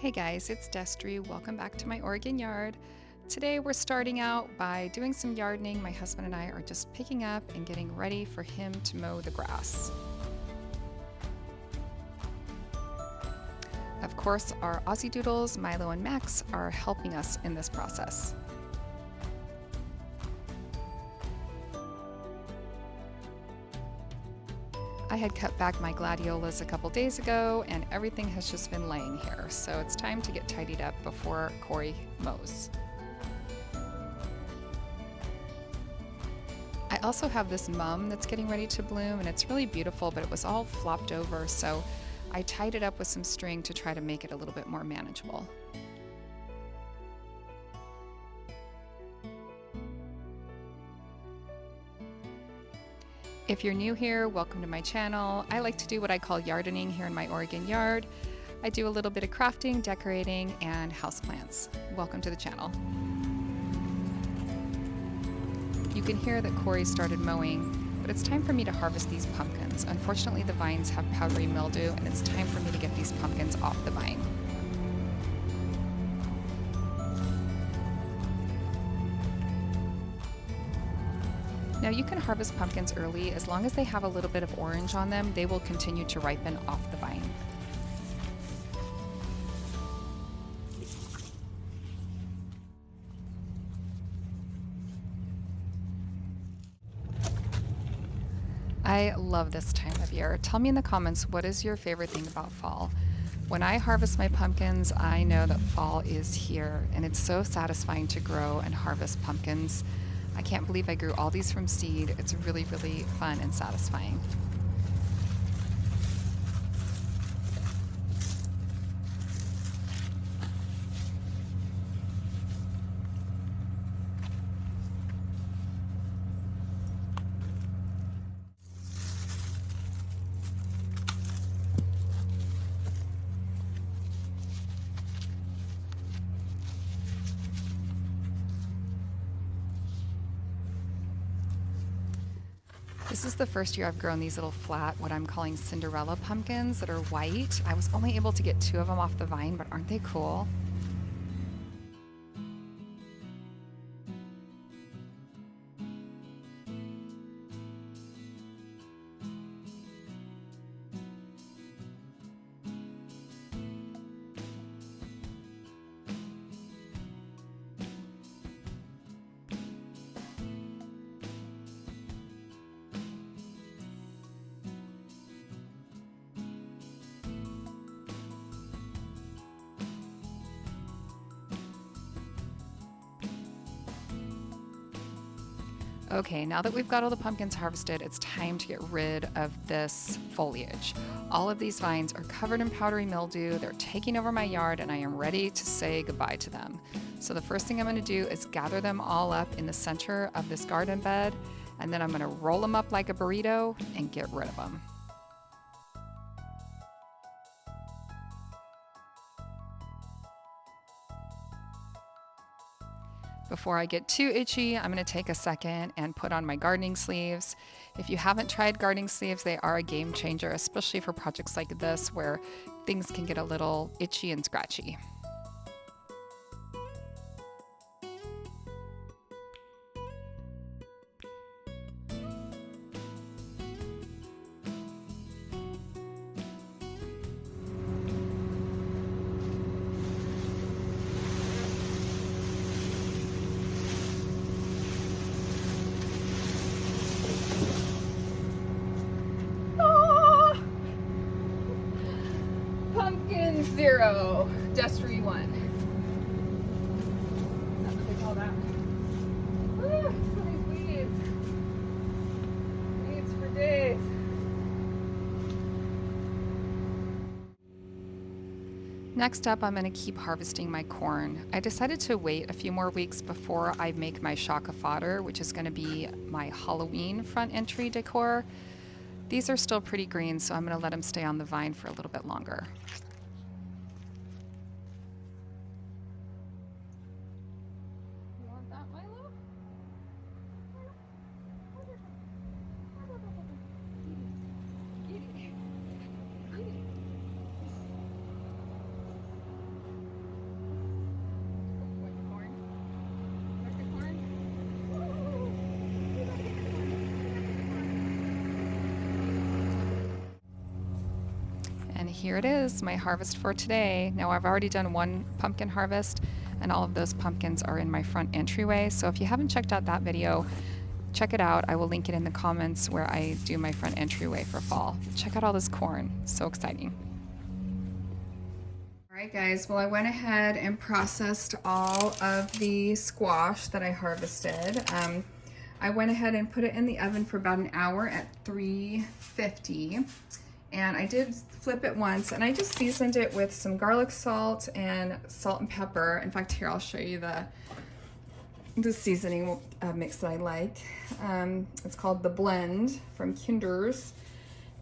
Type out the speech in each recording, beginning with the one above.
Hey guys, it's Destry. Welcome back to my Oregon yard. Today we're starting out by doing some gardening. My husband and I are just picking up and getting ready for him to mow the grass. Of course, our Aussie Doodles, Milo and Max, are helping us in this process. I had cut back my gladiolas a couple days ago and everything has just been laying here, so it's time to get tidied up before Corey mows. I also have this mum that's getting ready to bloom and it's really beautiful, but it was all flopped over, so I tied it up with some string to try to make it a little bit more manageable. If you're new here, welcome to my channel. I like to do what I call yardening here in my Oregon yard. I do a little bit of crafting, decorating, and houseplants. Welcome to the channel. You can hear that Corey started mowing, but it's time for me to harvest these pumpkins. Unfortunately, the vines have powdery mildew, and it's time for me to get these pumpkins off the vine. Now you can harvest pumpkins early. As long as they have a little bit of orange on them, they will continue to ripen off the vine. I love this time of year. Tell me in the comments, what is your favorite thing about fall? When I harvest my pumpkins, I know that fall is here, and it's so satisfying to grow and harvest pumpkins. I can't believe I grew all these from seed. It's really, really fun and satisfying. This is the first year I've grown these little flat, what I'm calling Cinderella pumpkins that are white. I was only able to get 2 of them off the vine, but aren't they cool? Okay, now that we've got all the pumpkins harvested, it's time to get rid of this foliage. All of these vines are covered in powdery mildew. They're taking over my yard and I am ready to say goodbye to them. So the first thing I'm going to do is gather them all up in the center of this garden bed, and then I'm going to roll them up like a burrito and get rid of them. Before I get too itchy, I'm going to take a second and put on my gardening sleeves. If you haven't tried gardening sleeves, they are a game changer, especially for projects like this where things can get a little itchy and scratchy. Pumpkin 0, Destry 1. Is that what they call that? These weeds. Weeds for days. Next up, I'm going to keep harvesting my corn. I decided to wait a few more weeks before I make my shaka fodder, which is going to be my Halloween front entry decor. These are still pretty green, so I'm going to let them stay on the vine for a little bit longer. You want that, Milo? And here it is, my harvest for today. Now I've already done one pumpkin harvest, and all of those pumpkins are in my front entryway. So if you haven't checked out that video, check it out. I will link it in the comments where I do my front entryway for fall. Check out all this corn, so exciting. All right guys, well I went ahead and processed all of the squash that I harvested. I went ahead and put it in the oven for about an hour at 350. And I did flip it once, and I just seasoned it with some garlic salt and salt and pepper. In fact, here I'll show you the seasoning mix that I like. It's called The Blend from Kinder's.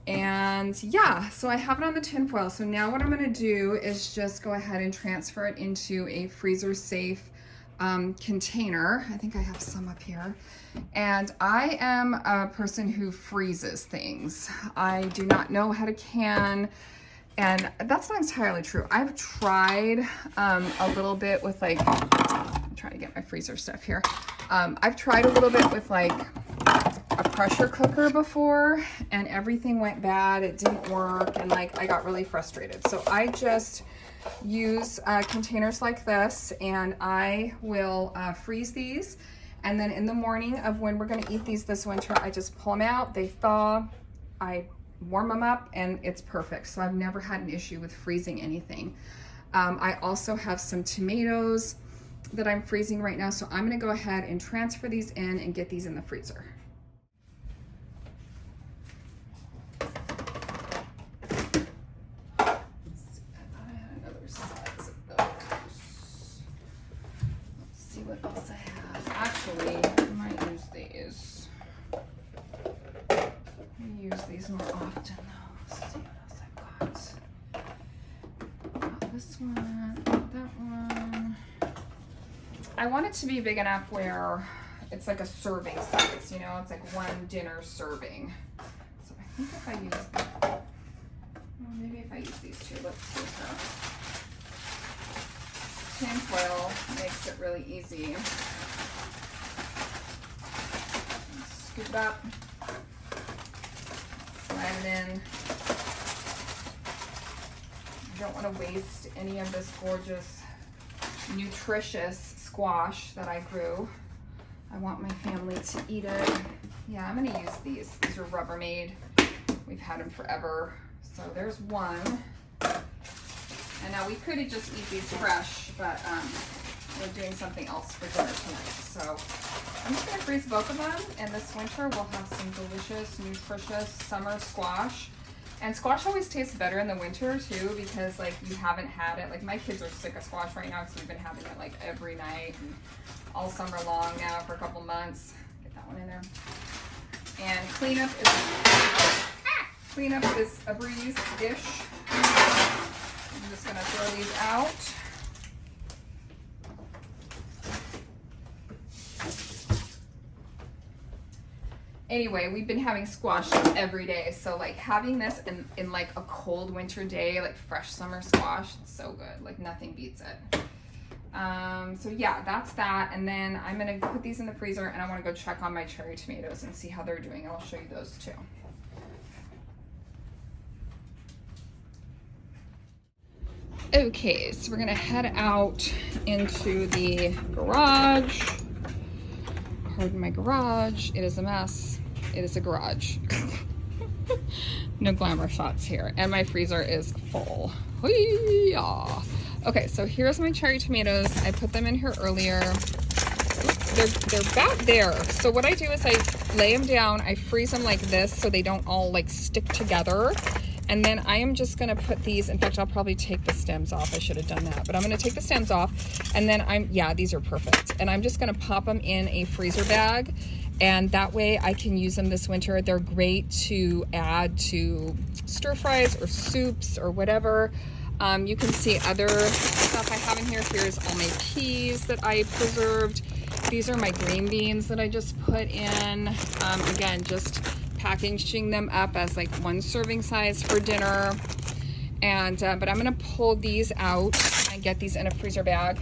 And yeah, so I have it on the tin foil. So now what I'm gonna do is just go ahead and transfer it into a freezer safe container. I think I have some up here. And I am a person who freezes things. I do not know how to can, and that's not entirely true. I've tried a little bit with like, I'm trying to get my freezer stuff here. I've tried a little bit with like a pressure cooker before, and everything went bad. It didn't work, and like I got really frustrated. So I just use containers like this, and I will freeze these. And then in the morning of when we're gonna eat these this winter, I just pull them out, they thaw, I warm them up, and it's perfect. So I've never had an issue with freezing anything. I also have some tomatoes that I'm freezing right now, so I'm gonna go ahead and transfer these in and get these in the freezer. Actually, I might use these. Use these more often though. Let's see what else I've got. Got this one, got that one. I want it to be big enough where it's like a serving size, you know, it's like one dinner serving. So I think if I use that, well, maybe if I use these two, let's see here. Tin foil makes it really easy. Scoop it up, slide it in. You don't want to waste any of this gorgeous, nutritious squash that I grew. I want my family to eat it. Yeah, I'm going to use these. These are Rubbermaid. We've had them forever. So there's one. And now we could just eat these fresh, but we're doing something else for dinner tonight. So I'm just gonna freeze both of them, and this winter we'll have some delicious, nutritious summer squash. And squash always tastes better in the winter too, because like you haven't had it. Like my kids are sick of squash right now, because we've been having it like every night and all summer long now for a couple months. Get that one in there. And cleanup is a breeze-ish. I'm just gonna throw these out. Anyway, we've been having squash every day, so like having this in like a cold winter day, like fresh summer squash, it's so good. Like nothing beats it. So yeah, that's that. And then I'm gonna put these in the freezer, and I wanna go check on my cherry tomatoes and see how they're doing. I'll show you those too. Okay, so we're gonna head out into the garage. Pardon my garage, it is a mess. It is a garage. No glamour shots here. And my freezer is full. Hoo-yah. Okay, so here's my cherry tomatoes. I put them in here earlier. They're back there. So what I do is I lay them down, I freeze them like this so they don't all like stick together. And then I am just gonna put these, in fact, I'll probably take the stems off. I should have done that, but I'm gonna take the stems off, and then yeah, these are perfect. And I'm just gonna pop them in a freezer bag, and that way I can use them this winter. They're great to add to stir fries or soups or whatever. You can see other stuff I have in here. Here's all my peas that I preserved. These are my green beans that I just put in. Again, just packaging them up as like one serving size for dinner. And but I'm gonna pull these out and get these in a freezer bag,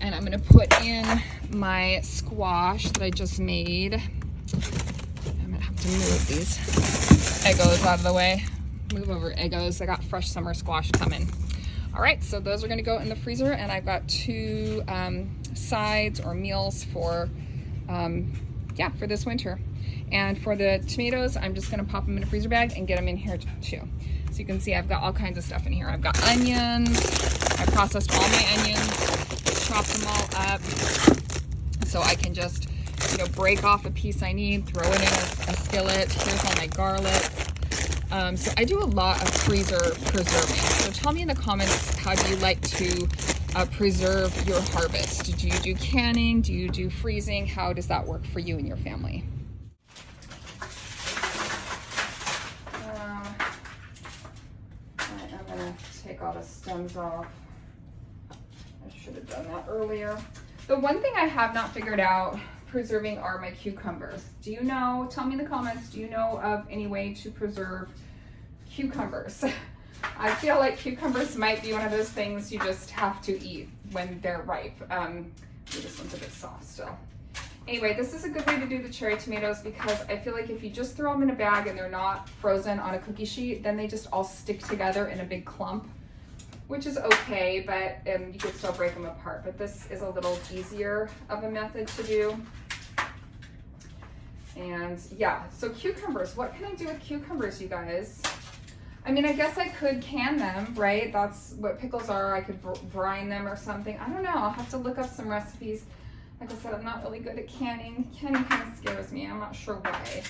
and I'm gonna put in my squash that I just made. I'm gonna have to move these Eggos out of the way. Move over, Eggos. I got fresh summer squash coming. All right, so those are gonna go in the freezer, and I've got 2 sides or meals for, yeah, for this winter. And for the tomatoes, I'm just gonna pop them in a freezer bag and get them in here too. So you can see I've got all kinds of stuff in here. I've got onions. I processed all my onions, chopped them all up, so I can just, you know, break off a piece I need, throw it in a skillet. Here's all my garlic. So I do a lot of freezer preserving. So tell me in the comments, how do you like to preserve your harvest? Do you do canning? Do you do freezing? How does that work for you and your family? I'm gonna take all the stems off. I should have done that earlier. The one thing I have not figured out preserving are my cucumbers. Do you know, tell me in the comments, do you know of any way to preserve cucumbers? I feel like cucumbers might be one of those things you just have to eat when they're ripe. This one's a bit soft still. Anyway, this is a good way to do the cherry tomatoes because I feel like if you just throw them in a bag and they're not frozen on a cookie sheet, then they just all stick together in a big clump, which is okay, but you could still break them apart. But this is a little easier of a method to do. And yeah, so cucumbers, what can I do with cucumbers, you guys? I mean, I guess I could can them, right? That's what pickles are. I could brine them or something. I don't know, I'll have to look up some recipes. Like I said, I'm not really good at canning. Canning kind of scares me, I'm not sure why.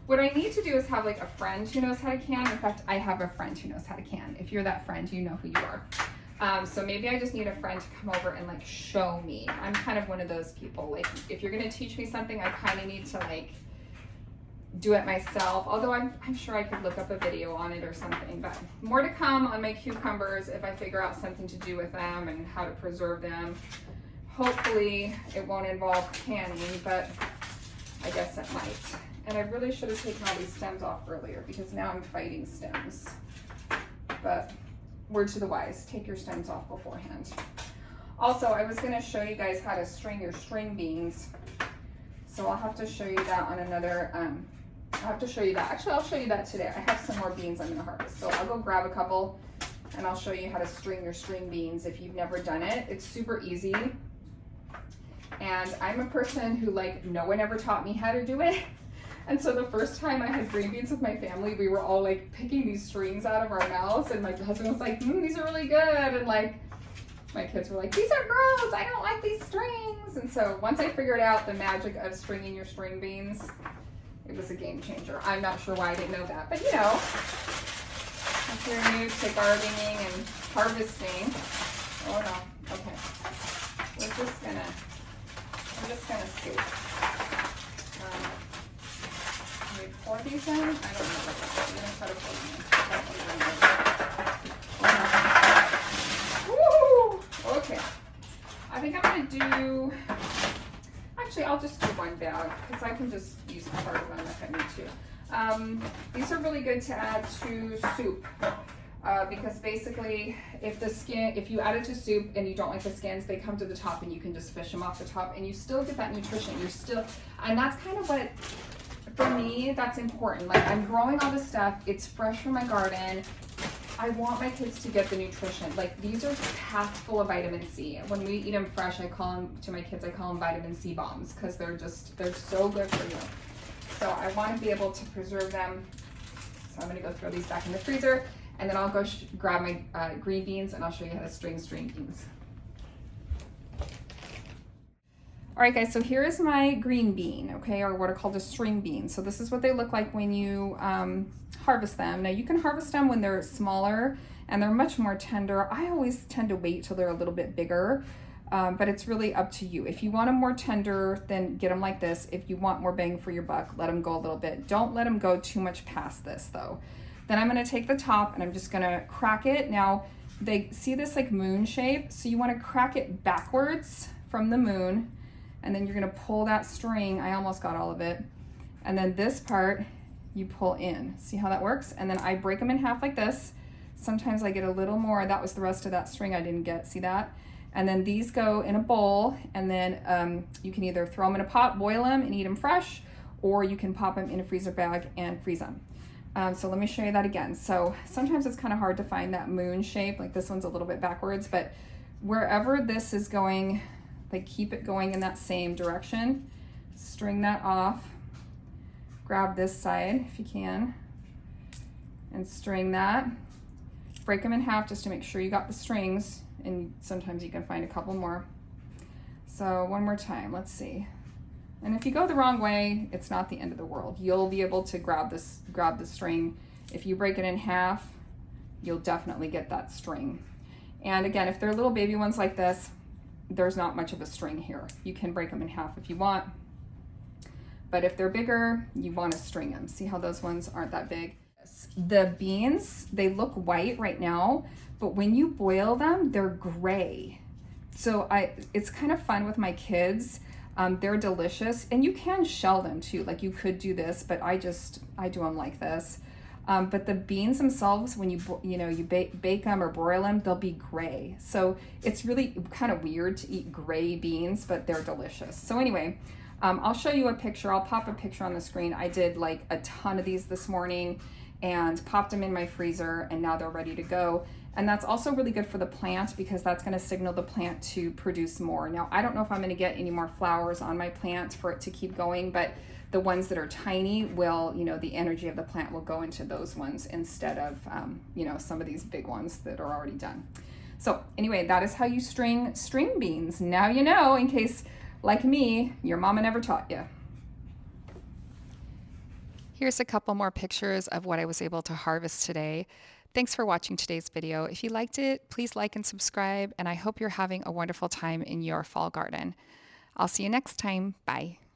What I need to do is have like a friend who knows how to can. In fact, I have a friend who knows how to can. If you're that friend, you know who you are. So maybe I just need a friend to come over and like show me. I'm kind of one of those people. Like if you're gonna teach me something, I kind of need to like do it myself. Although I'm sure I could look up a video on it or something. But more to come on my cucumbers if I figure out something to do with them and how to preserve them. Hopefully it won't involve canning, but I guess it might. And I really should have taken all these stems off earlier because now I'm fighting stems. But word to the wise, take your stems off beforehand. Also, I was gonna show you guys how to string your string beans. So I'll have to show you that on another, I'll have to show you that. Actually, I'll show you that today. I have some more beans I'm gonna harvest. So I'll go grab a couple and I'll show you how to string your string beans if you've never done it. It's super easy. And I'm a person who like, no one ever taught me how to do it. And so the first time I had green beans with my family, we were all like picking these strings out of our mouths, and my husband was like, these are really good. And like, my kids were like, these are gross, I don't like these strings. And so once I figured out the magic of stringing your string beans, it was a game changer. I'm not sure why I didn't know that, but you know, if you're new to gardening and harvesting, oh no, okay. I'm just gonna scoop. Can we pour these in? I don't know. I'm gonna try to pour them in. Woo! Okay. I think I'm gonna do, actually I'll just do one bag because I can just use part of them if I need to. These are really good to add to soup. Because basically if you add it to soup and you don't like the skins, they come to the top and you can just fish them off the top and you still get that nutrition. And that's kind of what, for me, that's important. Like I'm growing all this stuff, it's fresh from my garden. I want my kids to get the nutrition. Like these are packed full of vitamin C. When we eat them fresh, I call them, to my kids, I call them vitamin C bombs because they're so good for you. So I want to be able to preserve them. So I'm gonna go throw these back in the freezer. And then I'll go grab my green beans and I'll show you how to string beans. All right guys, so here is my green bean, okay, or what are called a string bean. So this is what they look like when you harvest them. Now you can harvest them when they're smaller and they're much more tender. I always tend to wait till they're a little bit bigger, but it's really up to you. If you want them more tender, then get them like this. If you want more bang for your buck, let them go a little bit. Don't let them go too much past this though. Then I'm gonna take the top and I'm just gonna crack it. Now, they see this like moon shape, so you wanna crack it backwards from the moon, and then you're gonna pull that string, I almost got all of it, and then this part, you pull in. See how that works? And then I break them in half like this. Sometimes I get a little more, that was the rest of that string I didn't get, see that? And then these go in a bowl, and then you can either throw them in a pot, boil them, and eat them fresh, or you can pop them in a freezer bag and freeze them. So let me show you that again. So sometimes it's kind of hard to find that moon shape, like this one's a little bit backwards, but wherever this is going, like keep it going in that same direction. String that off. Grab this side if you can and string that. Break them in half just to make sure you got the strings, and sometimes you can find a couple more. So one more time, let's see. And if you go the wrong way, it's not the end of the world. You'll be able to grab the string. If you break it in half, you'll definitely get that string. And again, if they're little baby ones like this, there's not much of a string here. You can break them in half if you want. But if they're bigger, you want to string them. See how those ones aren't that big? The beans, they look white right now, but when you boil them, they're gray. So it's kind of fun with my kids. They're delicious, and you can shell them too. Like you could do this, but I do them like this. But the beans themselves, when you bake them or broil them, they'll be gray. So it's really kind of weird to eat gray beans, but they're delicious. So anyway, I'll show you a picture. I'll pop a picture on the screen. I did like a ton of these this morning and popped them in my freezer, and now they're ready to go. And that's also really good for the plant because that's going to signal the plant to produce more. Now, I don't know if I'm going to get any more flowers on my plant for it to keep going, but the ones that are tiny will, the energy of the plant will go into those ones instead of, some of these big ones that are already done. So anyway, that is how you string beans. Now you know, in case, like me, your mama never taught you. Here's a couple more pictures of what I was able to harvest today. Thanks for watching today's video. If you liked it, please like and subscribe, and I hope you're having a wonderful time in your fall garden. I'll see you next time. Bye.